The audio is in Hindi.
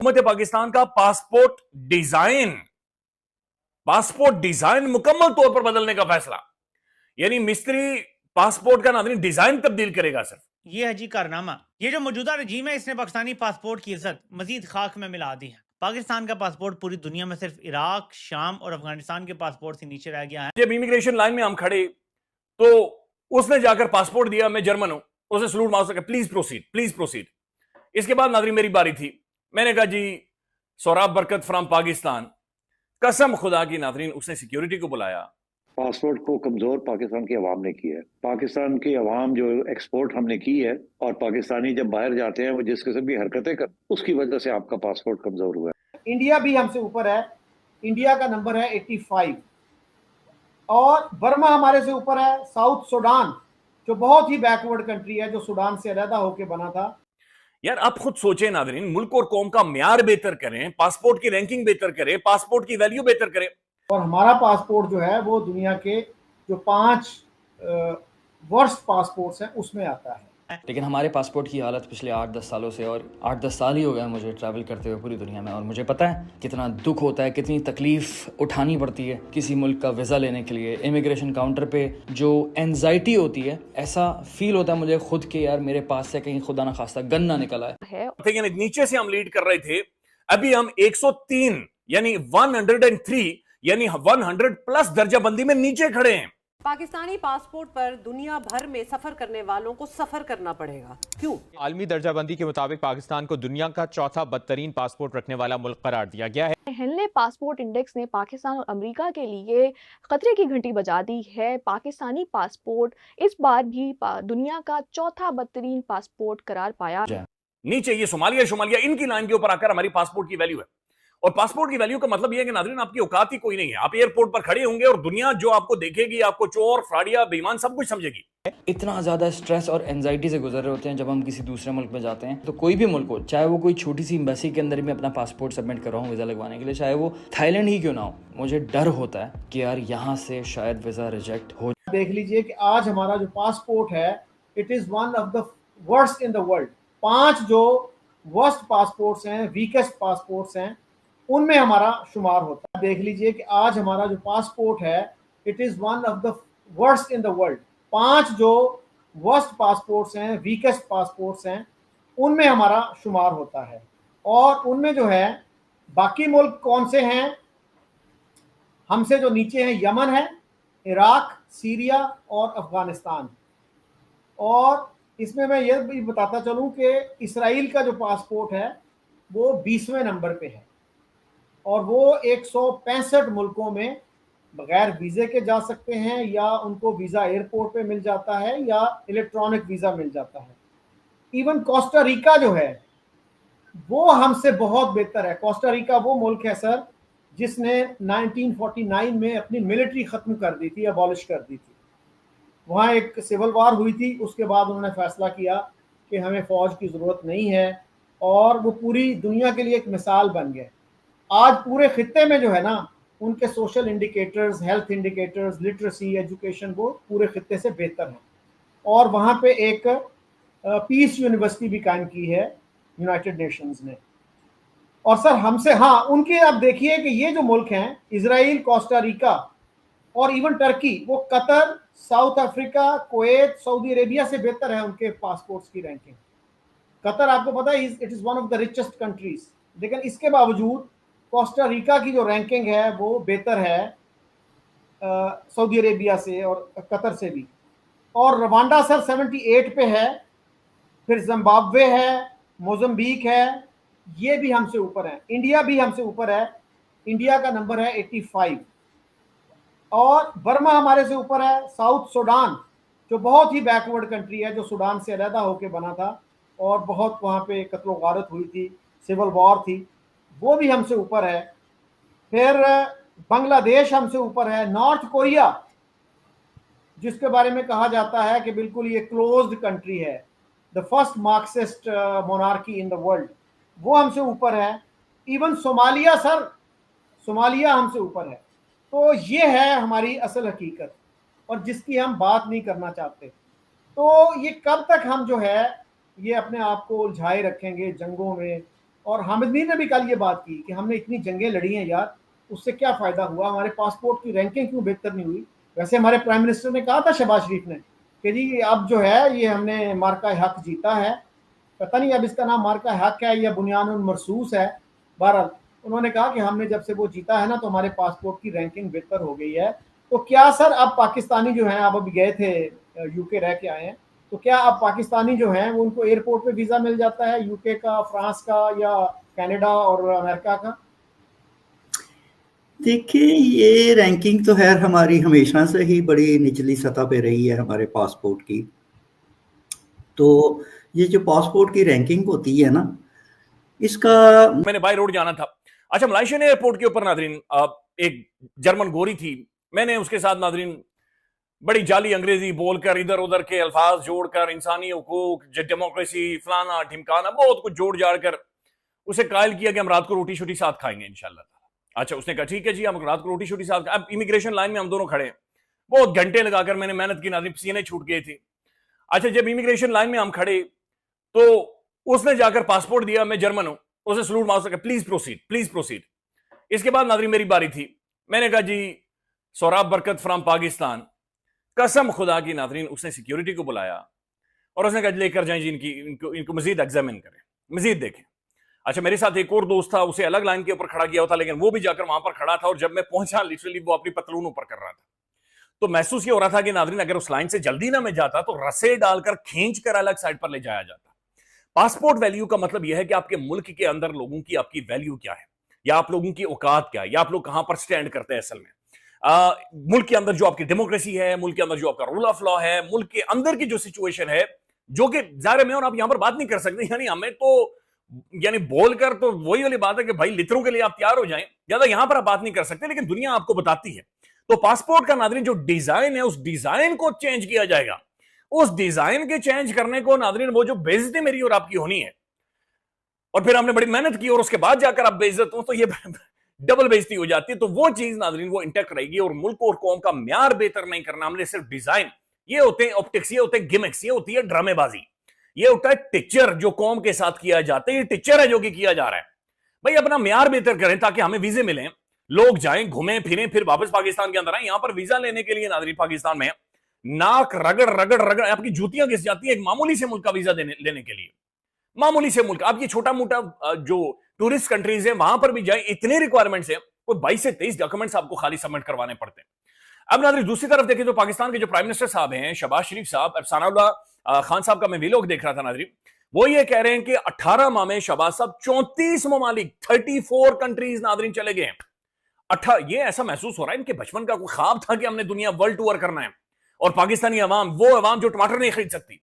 हुकूमत पाकिस्तान का पासपोर्ट डिजाइन मुकम्मल तौर पर बदलने का फैसला, यानी मिस्त्री पासपोर्ट का नाज़रीन डिजाइन तब्दील करेगा सिर्फ। ये है जी कारनामा। ये जो मौजूदा रजीम है इसने पाकिस्तानी पासपोर्ट की इज्जत मजीद खाक में मिला दी है। पाकिस्तान का पासपोर्ट पूरी दुनिया में सिर्फ इराक, शाम और अफगानिस्तान के पासपोर्ट से नीचे रह गया है। जब इमिग्रेशन लाइन में हम खड़े तो उसने जाकर पासपोर्ट दिया, मैं जर्मन हूं, उसे सलूट मार सके, प्लीज प्रोसीड, प्लीज प्रोसीड। इसके बाद नाज़रीन मेरी बारी थी, मैंने कहा जी सौराब बरकत फ्रॉम पाकिस्तान। कसम खुदा की नाज़रीन उसने सिक्योरिटी को बुलाया। पासपोर्ट को कमजोर पाकिस्तान की अवाम ने किया है। पाकिस्तान की अवाम जो एक्सपोर्ट हमने की है और पाकिस्तानी जब बाहर जाते हैं वो जिस किस्म की हरकतें कर, उसकी वजह से आपका पासपोर्ट कमजोर हुआ है। इंडिया भी हमसे ऊपर है, इंडिया का नंबर है 85 और बर्मा हमारे से ऊपर है। साउथ सूडान जो बहुत ही बैकवर्ड कंट्री है, जो सूडान से अलहदा होकर बना था। यार आप खुद सोचें नाज़रीन, मुल्क और कौम का म्यार बेहतर करें, पासपोर्ट की रैंकिंग बेहतर करें, पासपोर्ट की वैल्यू बेहतर करें, और हमारा पासपोर्ट जो है वो दुनिया के जो 5 वर्स्ट पासपोर्ट्स हैं उसमें आता है। लेकिन हमारे पासपोर्ट की हालत पिछले 8-10 सालों से, और 8-10 साल ही हो गए मुझे ट्रैवल करते हुए पूरी दुनिया में, और मुझे पता है कितना दुख होता है, कितनी तकलीफ़ उठानी पड़ती है किसी मुल्क का वीज़ा लेने के लिए। इमिग्रेशन काउंटर पे जो एंजाइटी होती है, ऐसा फील होता है मुझे खुद के यार मेरे पास से कहीं खुदा ना खास्ता गन ना निकला है। यानी नीचे से हम लीड कर रहे थे, अभी हम 103 यानी 103 यानी 100 प्लस दर्जा बंदी में नीचे खड़े हैं। पाकिस्तानी पासपोर्ट पर दुनिया भर में सफर करने वालों को सफर करना पड़ेगा। क्यों? आलमी दर्जाबंदी के मुताबिक पाकिस्तान को दुनिया का चौथा बदतरीन पासपोर्ट रखने वाला मुल्क करार दिया गया है। हेनले पासपोर्ट इंडेक्स ने पाकिस्तान और अमेरिका के लिए खतरे की घंटी बजा दी है। पाकिस्तानी पासपोर्ट इस बार भी दुनिया का चौथा बदतरीन पासपोर्ट करार पाया। नीचे ये सोमालिया इनकी लाइन के ऊपर आकर हमारी पासपोर्ट की वैल्यू है, और पासपोर्ट की वैल्यू का मतलब यह है कि नाज़रीन आपकी औकात ही कोई नहीं है। आप एयरपोर्ट पर खड़े होंगे और दुनिया जो आपको देखेगी, आपको चोर, फ्राडिया, बेईमान सब कुछ समझेगी। इतना ज़्यादा स्ट्रेस और एंजाइटी से गुजर रहे होते हैं जब हम किसी दूसरे मुल्क में जाते हैं। तो कोई भी मुल्क हो, चाहे वो कोई छोटी सी एम्बेसी के अंदर भी अपना पासपोर्ट सबमिट कर रहा हूँ वीज़ा लगवाने के लिए, चाहे वो थाईलैंड ही क्यों ना हो, मुझे डर होता है कि यार यहाँ से शायद वीज़ा रिजेक्ट हो। देख लीजिए कि आज हमारा जो पासपोर्ट है, it is one of the worst in the world. 5 जो वर्स्ट पासपोर्ट्स हैं, वीकेस्ट पासपोर्ट्स हैं, उनमें हमारा शुमार होता है। देख लीजिए कि आज हमारा जो पासपोर्ट है, it is one of the worst in the world. 5 जो वर्स्ट पासपोर्ट्स हैं, वीकेस्ट पासपोर्ट्स हैं, उनमें हमारा शुमार होता है। और उनमें जो है बाकी मुल्क कौन से हैं हमसे जो नीचे हैं? यमन है, इराक, सीरिया और अफगानिस्तान। और इसमें मैं ये भी बताता चलूं कि इसराइल का जो पासपोर्ट है वो 20वें नंबर पे है, और वो 165 मुल्कों में बगैर वीज़े के जा सकते हैं, या उनको वीज़ा एयरपोर्ट पे मिल जाता है या इलेक्ट्रॉनिक वीज़ा मिल जाता है। इवन कोस्टा रिका जो है वो हमसे बहुत बेहतर है। कोस्टा रिका वो मुल्क है सर जिसने 1949 में अपनी मिलिट्री ख़त्म कर दी थी, अबॉलिश कर दी थी। वहाँ एक सिविल वार हुई थी, उसके बाद उन्होंने फैसला किया कि हमें फ़ौज की ज़रूरत नहीं है, और वो पूरी दुनिया के लिए एक मिसाल बन गए। आज पूरे खित्ते में जो है ना, उनके social indicators, health indicators, literacy, education, वो पूरे खित्ते से बेहतर हैं। और वहाँ पे एक पीस यूनिवर्सिटी भी कायम की है यूनाइटेड नेशंस ने। और सर हमसे, हाँ, उनके आप देखिए कि ये जो मुल्क हैं, इजराइल, कोस्टा रिका और इवन टर्की, वो Qatar, south Africa, Kuwait, Saudi Arabia से बेहतर है उनके पासपोर्ट्स की रैंकिंग। कतर आपको पता है it is one of the richest countries, लेकिन इसके बावजूद कोस्टा रिका की जो रैंकिंग है वो बेहतर है सऊदी अरेबिया से और कतर से भी। और रवांडा सर 78 पे है, फिर जिम्बाब्वे है, मोज़म्बिक है, ये भी हमसे ऊपर है। इंडिया भी हमसे ऊपर है, इंडिया का नंबर है 85, और बर्मा हमारे से ऊपर है। साउथ सूडान जो बहुत ही बैकवर्ड कंट्री है, जो सूडान से अलहदा होकर बना था और बहुत वहाँ पे कत्लो गारत हुई थी, सिविल वॉर थी, वो भी हमसे ऊपर है। फिर बांग्लादेश हमसे ऊपर है। नॉर्थ कोरिया जिसके बारे में कहा जाता है कि बिल्कुल ये क्लोज्ड कंट्री है, the first Marxist monarchy in the world, वो हमसे ऊपर है। इवन सोमालिया सर, सोमालिया हमसे ऊपर है। तो ये है हमारी असल हकीकत, और जिसकी हम बात नहीं करना चाहते। तो ये कब तक हम जो है ये अपने आप को उलझाए रखेंगे जंगों में, और हामिद मीर ने भी कल ये बात की कि हमने इतनी जंगें लड़ी हैं यार, उससे क्या फ़ायदा हुआ, हमारे पासपोर्ट की रैंकिंग क्यों बेहतर नहीं हुई। वैसे हमारे प्राइम मिनिस्टर ने कहा था शहबाज शरीफ ने कि जी अब जो है ये हमने मार्का हक जीता है, पता नहीं अब इसका नाम मार्का हक है या बुनियानुल मरसूस है। बहरहाल उन्होंने कहा कि हमने जब से वो जीता है ना तो हमारे पासपोर्ट की रैंकिंग बेहतर हो गई है। तो क्या सर अब पाकिस्तानी जो हैं, आप अभी गए थे यूके रह के आए हैं, तो क्या अब पाकिस्तानी जो हैं वो उनको एयरपोर्ट पे वीज़ा मिल जाता है यूके का, फ्रांस का या कनाडा और अमेरिका का? देखिए, ये रैंकिंग तो है हमारी हमेशा से ही बड़ी निचली सतह पे रही है हमारे पासपोर्ट की। तो ये जो पासपोर्ट की रैंकिंग होती है ना, इसका मैंने बाय रोड जाना था। अच्छा, मलाइशियन एयरपोर्ट के ऊपर नादरीन एक जर्मन गोरी थी, मैंने उसके साथ नादरीन बड़ी जाली अंग्रेजी बोलकर इधर उधर के अल्फाज जोड़कर इंसानी हुकूक, डेमोक्रेसी, फलाना ढिमकाना बहुत कुछ जोड़ जाड़ कर उसे कायल किया कि हम रात को रोटी शोटी साथ खाएंगे इंशाल्लाह। अच्छा, उसने कहा ठीक है जी, हम रात को रोटी शोटी साथ। अब इमिग्रेशन लाइन में हम दोनों खड़े हैं, बहुत घंटे लगाकर मैंने मेहनत की नादरीन, पसीने छूट गए थे। अच्छा, जब इमिग्रेशन लाइन में हम खड़े तो उसने जाकर पासपोर्ट दिया, मैं जर्मन हूं, उसे सलूट मार सका, प्लीज प्रोसीड, प्लीज प्रोसीड। इसके बाद नादरीन मेरी बारी थी, मैंने कहा जी सौराब बरकत फ्रॉम पाकिस्तान। कसम खुदा की नादरीन, उसने सिक्योरिटी को बुलाया और उसने कहा लेकर जाएं जी इनको मजीद एग्जामिन करें, मजीद देखें। अच्छा, मेरे साथ एक और दोस्त था, उसे अलग लाइन के ऊपर खड़ा किया था, लेकिन वो भी जाकर वहां पर खड़ा था और जब मैं पहुंचा लिटरली वो अपनी पतलून ऊपर कर रहा था। तो महसूस ये हो रहा था कि नादरीन अगर उस लाइन से जल्दी ना मैं जाता तो रस्से डालकर खींच कर अलग साइड पर ले जाया जाता। पासपोर्ट वैल्यू का मतलब यह है कि आपके मुल्क के अंदर लोगों की आपकी वैल्यू क्या है, या आप लोगों की औकात क्या है, या आप लोग कहां पर स्टैंड करते हैं असल में। मुल्क के अंदर जो आपकी डेमोक्रेसी है, मुल्क के अंदर जो आपका रूल ऑफ लॉ है, मुल्क के अंदर की जो सिचुएशन है, जो कि जाहिर में और आप यहां पर बात नहीं कर सकते, यानी हमें तो यानी बोलकर तो वही वाली बात है कि भाई लिटरों के लिए आप तैयार हो जाएं, ज्यादा यहां पर आप बात नहीं कर सकते, लेकिन दुनिया आपको बताती है। तो पासपोर्ट का नादरीन जो डिजाइन है, उस डिजाइन को चेंज किया जाएगा। उस डिजाइन के चेंज करने को नादरीन वो जो बेइज्जती मेरी और आपकी होनी है, और फिर हमने बड़ी मेहनत की और उसके बाद जाकर आप बेइज्जत हो, तो ये डबल बेइज्जती हो जाती है। तो वो चीज नादरीन वो इंटैक्ट रहेगी, और मुल्क और कौम का म्यार बेहतर नहीं करना हमने सिर्फ डिजाइन। ये होते हैं ऑप्टिक्स, ये होते हैं गिमिक्स, ये होती है ड्रामेबाजी, ये होता है टिक्चर जो कौम के साथ किया जाता है। ये टिक्चर है जो कि किया जा रहा है। भाई अपना म्यार बेहतर करें ताकि हमें वीजे मिले, लोग जाएं, घूमें फिरें, फिर वापस पाकिस्तान के अंदर आए। यहां पर वीजा लेने के लिए नादरीन पाकिस्तान में नाक रगड़ रगड़ रगड़ आपकी जूतियां घिस जाती है एक मामूली से मुल्क का वीजा लेने के लिए। मामूली से मुल्क, आप ये छोटा मोटा जो टूरिस्ट कंट्रीज है वहां पर भी जाए, इतने रिक्वायरमेंट्स है, कोई 22 से 23 डॉक्यूमेंट्स आपको खाली सबमिट करवाने पड़ते हैं। अब नादरीन दूसरी तरफ देखें तो पाकिस्तान के जो प्राइम मिनिस्टर साहब हैं, शहबाज शरीफ साहब, अफसानुल्लाह खान साहब का मैं वीलॉग देख रहा था नादरीन, वो ये कह रहे हैं कि 18 माह में शहबाज साहब 34 ममालिक 34 कंट्रीज नादरीन चले गए हैं। ये ऐसा महसूस हो रहा है इनके बचपन का कोई ख्वाब था कि हमने दुनिया वर्ल्ड टूर करना है, और पाकिस्तानी अवाम वो अवाम जो टमाटर नहीं खरीद सकती,